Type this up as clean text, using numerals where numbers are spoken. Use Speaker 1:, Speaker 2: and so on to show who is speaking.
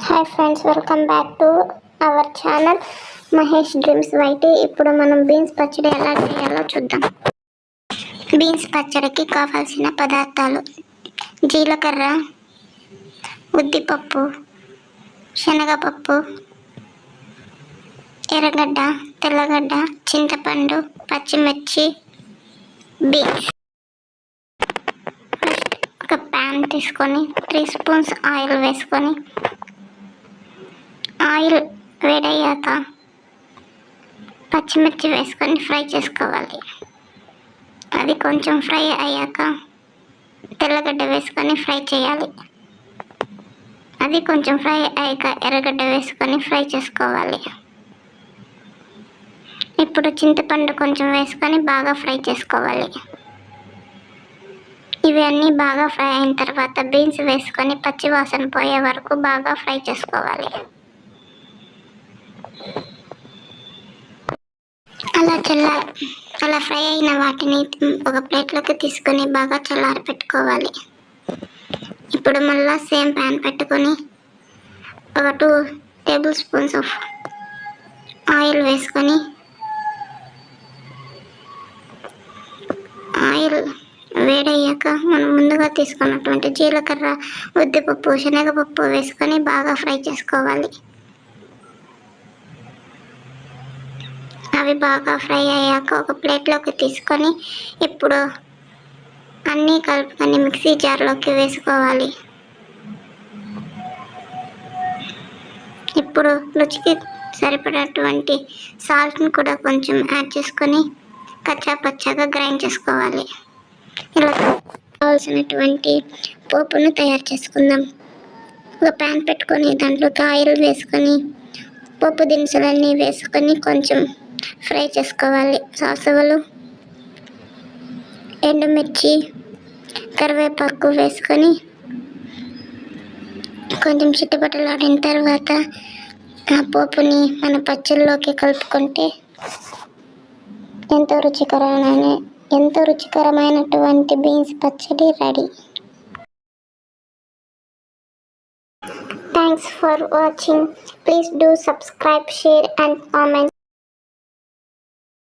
Speaker 1: Hi friends, welcome back to our channel Mahesh dreams YT. ఇప్పుడు మనం beans పచ్చడి ఎలా చేయాలో చూద్దాం. బీన్స్ పచ్చడికి కావాల్సిన పదార్థాలు: జీలకర్ర, ఉద్దిపప్పు, శనగపప్పు, ఎర్రగడ్డ, తెల్లగడ్డ, చింతపండు, పచ్చిమిర్చి, బీన్స్. ఫస్ట్ ఒక ప్యాన్ తీసుకొని 3 స్పూన్స్ ఆయిల్ వేసుకొని, ఆయిల్ వేడయ్యాక పచ్చిమిర్చి వేసుకొని ఫ్రై చేసుకోవాలి. అది కొంచెం ఫ్రై అయ్యాక తెల్లగడ్డ వేసుకొని ఫ్రై చేయాలి. అది కొంచెం ఫ్రై అయ్యాక ఎర్రగడ్డ వేసుకొని ఫ్రై చేసుకోవాలి. ఇప్పుడు చింతపండు కొంచెం వేసుకొని బాగా ఫ్రై చేసుకోవాలి. ఇవన్నీ బాగా ఫ్రై అయిన తర్వాత బీన్స్ వేసుకొని పచ్చివాసన పోయే వరకు బాగా ఫ్రై చేసుకోవాలి. అలా ఫ్రై అయిన వాటిని ఒక ప్లేట్లోకి తీసుకొని బాగా చల్లారి పెట్టుకోవాలి. ఇప్పుడు మళ్ళీ సేమ్ ప్యాన్ పెట్టుకొని ఒక 2 టేబుల్ స్పూన్స్ ఆఫ్ ఆయిల్ వేసుకొని, ఆయిల్ వేడయ్యాక మనం ముందుగా తీసుకున్నటువంటి జీలకర్ర, ఉద్దిపప్పు, శనగపప్పు వేసుకొని బాగా ఫ్రై చేసుకోవాలి. అవి బాగా ఫ్రై అయ్యాక ఒక ప్లేట్లోకి తీసుకొని ఇప్పుడు అన్నీ కలుపుకొని మిక్సీ జార్లోకి వేసుకోవాలి. ఇప్పుడు రుచికి సరిపడేటువంటి సాల్ట్ని కూడా కొంచెం యాడ్ చేసుకొని కచ్చాపచ్చాగా గ్రైండ్ చేసుకోవాలి. ఇలా కావాల్సినటువంటి పోపును తయారు చేసుకుందాం. ఒక ప్యాన్ పెట్టుకొని దాంట్లోకి ఆయిల్ వేసుకొని పోపు దినుసులన్నీ వేసుకొని కొంచెం ఫ్రై చేసుకోవాలి. సాసులు, ఎండుమిర్చి, కరివేపాకు వేసుకొని కొంచెం చిట్టుపట్టలాడిన తర్వాత ఆ పోపుని మన పచ్చళ్ళలోకి కలుపుకుంటే ఎంతో రుచికరమైనటువంటి బీన్స్ పచ్చడి ready. Thanks for watching. Please do subscribe, share and comment.